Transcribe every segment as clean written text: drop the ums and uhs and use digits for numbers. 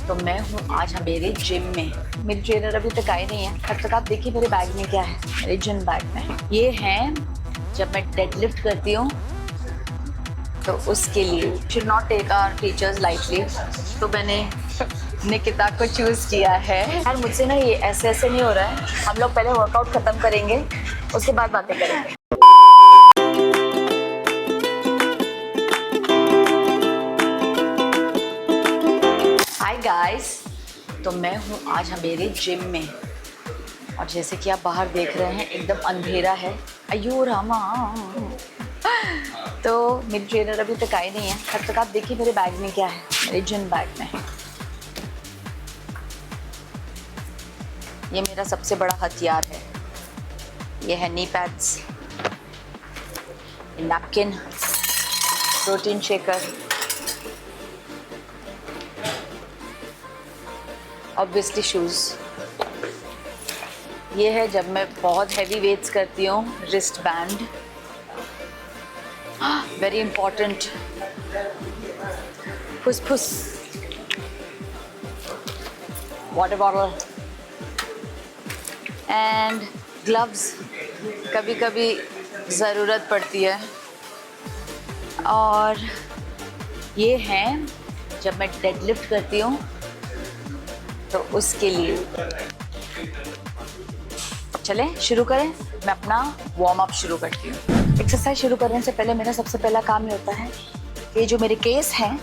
तो मैं हूँ आज मेरे जिम में। मेरी ट्रेनर अभी तक आई नहीं है। तब तक आप देखिए मेरे बैग में क्या है। मेरे जिम बैग में ये है, जब मैं डेडलिफ्ट करती हूँ तो उसके लिए should not take our teachers lightly. तो मैंने निकिता को चूज किया है। यार मुझसे ना ये ऐसे ऐसे नहीं हो रहा है। हम लोग पहले वर्कआउट खत्म करेंगे, उसके बाद बातें करेंगे। हाय गाइस, तो मैं हूँ आज मेरे जिम में और जैसे कि आप बाहर देख रहे हैं एकदम अंधेरा है। अयो रामा। तो मेरी ट्रेनर अभी तक आई नहीं है। तब तक आप देखिए मेरे बैग में क्या है। मेरे जिम बैग में ये मेरा सबसे बड़ा हथियार है। ये है knee pads, napkin, protein shaker, obviously shoes. ये है जब मैं बहुत हैवी वेट्स करती हूँ, रिस्ट बैंड, वेरी इंपॉर्टेंट, फुस वाटर बॉटल एंड ग्लव्स, कभी कभी ज़रूरत पड़ती है। और ये हैं जब मैं डेडलिफ्ट करती हूँ तो उसके लिए। चलें शुरू करें। मैं अपना वार्म अप शुरू करती हूँ। एक्सरसाइज शुरू करने से पहले मेरा सबसे पहला काम ये होता है कि जो मेरे केस हैं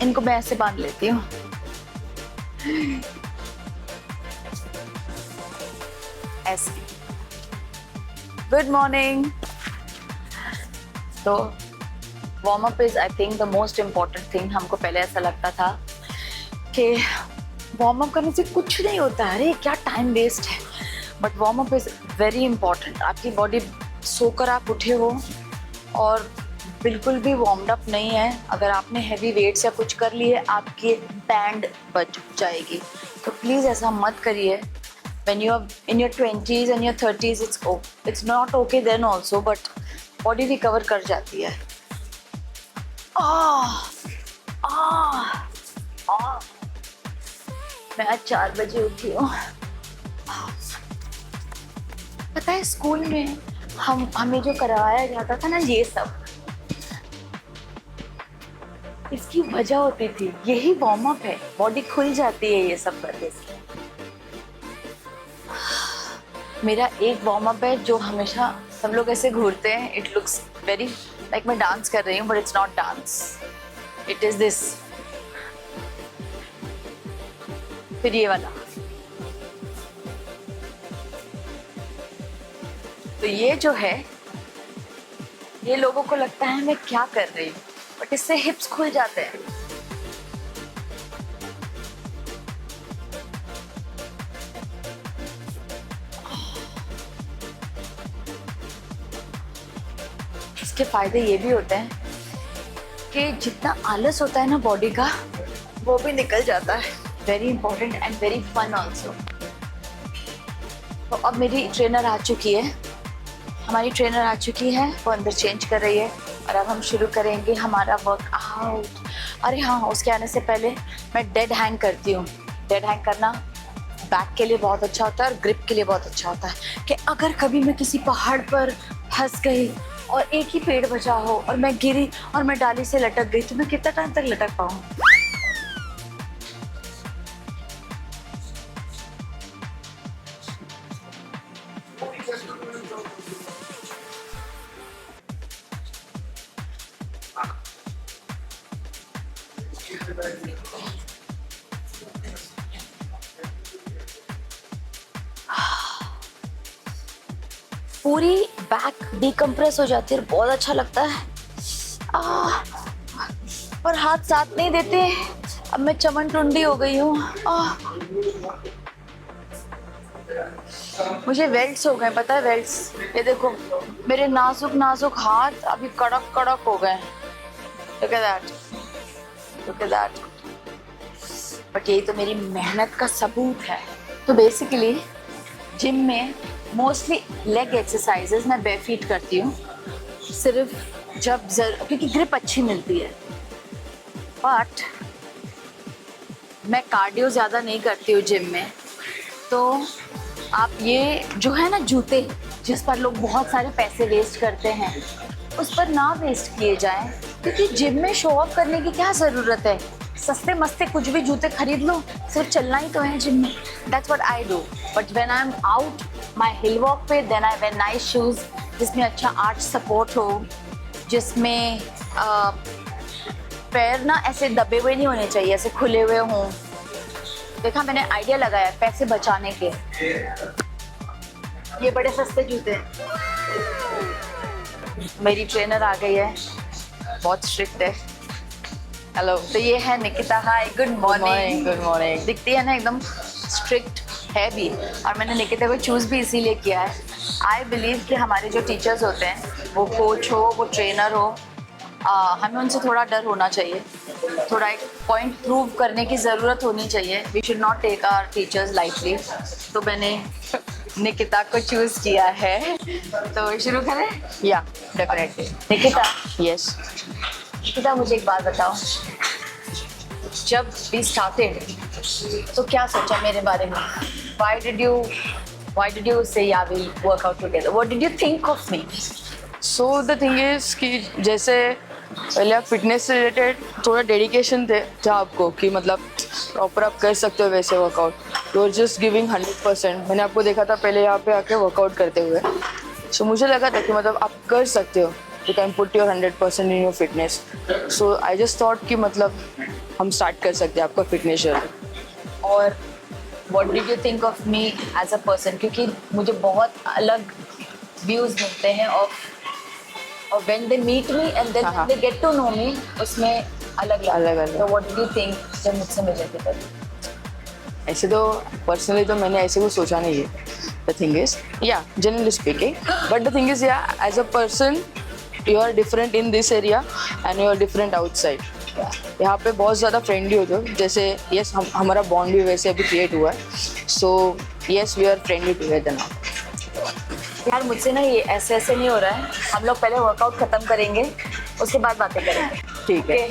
इनको मैं ऐसे बांध लेती हूँ। ऐसे। Good morning. तो warm up is I think the most important thing. हमको पहले ऐसा लगता था कि वार्म अप करने से कुछ नहीं होता है, अरे क्या टाइम वेस्ट है। But warm up is very important. आपकी बॉडी सोकर आप उठे हो और बिल्कुल भी वार्म्ड अप नहीं है, अगर आपने हैवी वेट्स या कुछ कर लिए आपकी बैंड बच जाएगी। तो प्लीज़ ऐसा मत करिए। When you are in your 20s and your 30s, it's not okay then also, but body recover कर जाती है। मैं आज 4 बजे उठी हूँ। पता है स्कूल में हमें जो करवाया जाता था ना, ये सब इसकी वजह होती थी, यही वार्म अप है। बॉडी खुल जाती है ये सब करने से। मेरा एक वार्म अप है जो हमेशा सब लोग ऐसे घूरते हैं। इट लुक्स वेरी लाइक मैं डांस कर रही हूँ, but it's not dance, it is this. फिर ये वाला। तो ये जो है, ये लोगों को लगता है मैं क्या कर रही हूँ, बट इससे हिप्स खुल जाते हैं। इसके फायदे ये भी होते हैं कि जितना आलस होता है ना बॉडी का, वो भी निकल जाता है। Very important and very fun also. तो अब मेरी ट्रेनर आ चुकी है, हमारी ट्रेनर आ चुकी है, वो अंदर चेंज कर रही है और अब हम शुरू करेंगे हमारा वर्कआउट। अरे हाँ, उसके आने से पहले मैं डेड हैंग करती हूँ। डेड हैंग करना बैक के लिए बहुत अच्छा होता है और ग्रिप के लिए बहुत अच्छा होता है कि अगर कभी मैं किसी पहाड़ पर फंस गई और एक ही पेड़ बचा हो और मैं गिरी और मैं डाली से लटक गई, तो मैं कितना टाइम तक लटक पाऊँ। पूरी बैक डिकम्प्रेस हो जाती है, बहुत अच्छा लगता है। पर हाथ साथ नहीं देते। अब मैं चमन टुंडी हो गई हूँ। मुझे वेल्ट्स हो गए, पता है वेल्ट्स। ये देखो मेरे नाजुक नाजुक हाथ अभी कड़क कड़क हो गए। Look at that, look at that। But यही तो मेरी मेहनत का सबूत है। तो बेसिकली जिम में मोस्टली लेग एक्सरसाइजेस मैं बेयर फीट करती हूँ, सिर्फ जब क्योंकि ग्रिप अच्छी मिलती है। बट मैं कार्डियो ज़्यादा नहीं करती हूँ जिम में, तो आप ये जो है ना जूते जिस पर लोग बहुत सारे पैसे वेस्ट करते हैं, उस पर ना वेस्ट किए जाएं, क्योंकि जिम में शो ऑफ करने की क्या ज़रूरत है। सस्ते मस्ते कुछ भी जूते खरीद लो, सिर्फ चलना ही तो है जिम में। That's what I do. But when I am out my hill walk पे, then I wear nice shoes जिसमें अच्छा आर्च सपोर्ट हो, जिसमें पैर ना ऐसे दबे हुए नहीं होने चाहिए, ऐसे खुले हुए हों। देखा, मैंने आइडिया लगाया पैसे बचाने के। ये बड़े सस्ते जूते हैं। मेरी ट्रेनर आ गई है, बहुत स्ट्रिक्ट है। हेलो, तो ये है निकिता। हाय, गुड मॉर्निंग। Good morning. दिखती है ना एकदम स्ट्रिक्ट है भी, और मैंने निकिता को चूज़ भी इसीलिए किया है। आई बिलीव कि हमारे जो टीचर्स होते हैं, वो कोच हो, वो ट्रेनर हो, हमें उनसे थोड़ा डर होना चाहिए, थोड़ा एक पॉइंट प्रूव करने की ज़रूरत होनी चाहिए। We should not take our teachers lightly. तो मैंने निकिता को चूज़ किया है। तो शुरू करें? या डेफिनेटली। निकिता, यस। निकिता मुझे एक बात बताओ, जब वी स्टार्टेड तो क्या सोचा मेरे बारे में? Why did you say yeah we'll work out together? What did you think of me? So the thing is कि जैसे पहले आप फिटनेस से रिलेटेड थोड़ा डेडिकेशन था आपको कि मतलब प्रॉपर आप कर सकते हो वैसे workout. You are just giving 100%। मैंने आपको देखा था पहले यहाँ पे आके वर्कआउट करते हुए, सो मुझे लगा था कि मतलब आप कर सकते हो, you can put your 100% in your fitness. So I just thought कि मतलब हम स्टार्ट कर सकते हैं आपका फिटनेस जर्नी। और what did you think of me as a person? क्योंकि मुझे बहुत अलग व्यूज़ मिलते हैं और when they meet me and then हाँ, when they get to know me, उसमें अलग अलग। तो what did you think जब मुझसे मिले थे तब? ऐसे तो पर्सनली तो मैंने ऐसे कुछ सोचा नहीं है। The thing is yeah generally speaking, but the thing is yeah as a person you are different in this area and you are different outside. यहाँ पे बहुत ज़्यादा फ्रेंडली हो जो, जैसे यस हमारा बॉन्ड भी वैसे अभी क्रिएट हुआ है। So yes we are friendly together now. यार मुझसे ना ये ऐसे नहीं हो रहा है। हम लोग पहले वर्कआउट खत्म करेंगे, उसके बाद बातें करेंगे। ठीक है।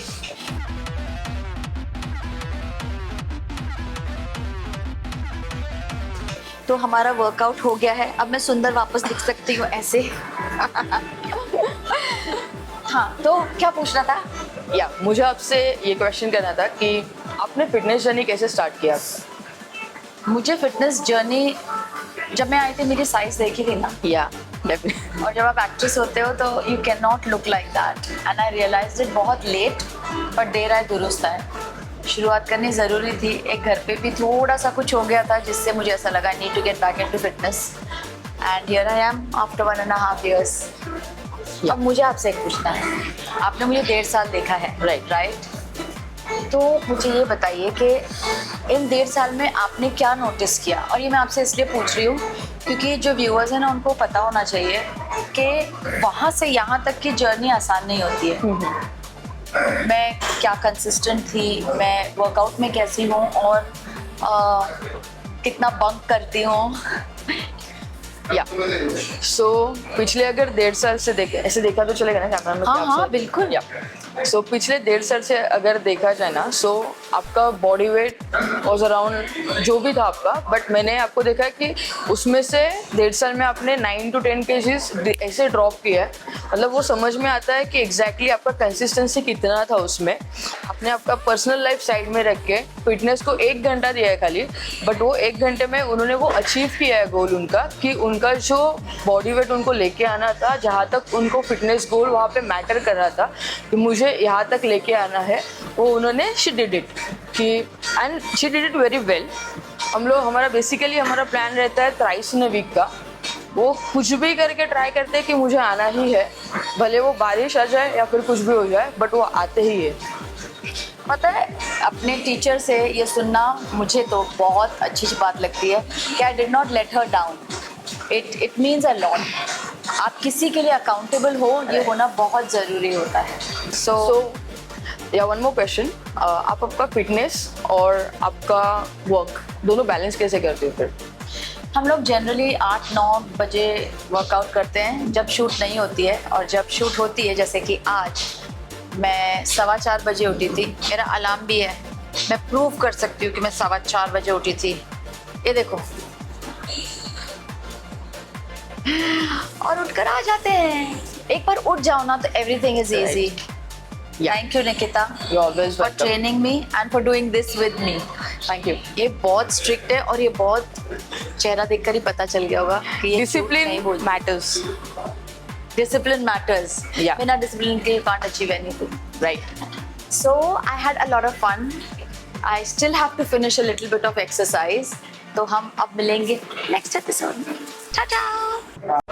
तो हमारा वर्कआउट हो गया है, अब मैं सुंदर वापस दिख सकती हूँ ऐसे। हाँ, तो क्या पूछना था? या मुझे आपसे ये क्वेश्चन करना था कि आपने फिटनेस जर्नी कैसे स्टार्ट किया? मुझे फिटनेस जर्नी जब मैं आई थी, मेरी साइज देखी थी ना, या डेफिनेटली। और जब आप एक्ट्रेस होते हो तो you can not look like that, and I realized it बहुत लेट, बट देर आए दुरुस्त आए। शुरुआत करनी ज़रूरी थी। एक घर पे भी थोड़ा सा कुछ हो गया था जिससे मुझे ऐसा लगा need to get back into fitness, and here I am after 1.5 years। अब मुझे आपसे एक पूछना है, आपने मुझे 1.5 साल देखा है, राइट? तो मुझे ये बताइए कि इन 1.5 साल में आपने क्या नोटिस किया? और ये मैं आपसे इसलिए पूछ रही हूँ क्योंकि जो व्यूअर्स हैं ना, उनको पता होना चाहिए कि वहाँ से यहाँ तक की जर्नी आसान नहीं होती है। मैं क्या कंसिस्टेंट थी, मैं वर्कआउट में कैसी हूँ, और कितना बंक करती हूँ। या सो पिछले अगर 1.5 साल से देखे, ऐसे देखा तो चलेगा ना कैमरा में? हाँ, बिल्कुल। या सो पिछले 1.5 साल से अगर देखा जाए ना, सो आपका बॉडी वेट वॉज अराउंड जो भी था आपका, बट मैंने आपको देखा है कि उसमें से 1.5 साल में आपने 9 to 10 kgs ऐसे ड्रॉप किया है। मतलब वो समझ में आता है कि एग्जैक्टली आपका कंसिस्टेंसी कितना था उसमें। आपने आपका पर्सनल लाइफ साइड में रख के फिटनेस को 1 घंटा दिया है खाली, बट वो 1 घंटे में उन्होंने वो अचीव किया है गोल उनका, कि उनका जो बॉडी वेट उनको लेके आना था, जहाँ तक उनको फिटनेस गोल वहाँ पे मैटर कर रहा था कि मुझे यहाँ तक लेके आना है, वो उन्होंने शी डिड इट कि, and she did it very well. हमारा बेसिकली हमारा प्लान रहता है थ्राइस इन अ वीक का। वो कुछ भी करके ट्राई करते हैं कि मुझे आना ही है, भले वो बारिश आ जाए या फिर कुछ भी हो जाए, बट वो आते ही है। पता है, अपने टीचर से ये सुनना मुझे तो बहुत अच्छी बात लगती है कि I did not let her down. It means a lot. आप किसी के लिए अकाउंटेबल हो, ये होना बहुत ज़रूरी होता है। सो या वन मोर क्वेश्चन, आप आपका फिटनेस और आपका वर्क दोनों बैलेंस कैसे करते हो फिर? हम लोग जनरली 8-9 बजे वर्कआउट करते हैं जब शूट नहीं होती है, और जब शूट होती है जैसे कि आज मैं 4:15 बजे उठी थी, मेरा अलार्म भी है, मैं प्रूव कर सकती हूँ कि मैं 4:15 बजे उठी थी। ये देखो, और उठकर आ जाते हैं। एक बार उठ जाओ ना तो everything is easy. Thank you Nikita you always for training me and for doing this with me. Thank you. ये बहुत स्ट्रिक्ट है और ये बहुत, चेहरा देखकर ही पता चल गया होगा कि ये discipline matters. discipline matters. Yeah. Without discipline, you can't achieve anything. Right. So I had a lot of fun. I still have to finish a little bit of exercise. तो हम अब मिलेंगे next episode में। Ta-ta!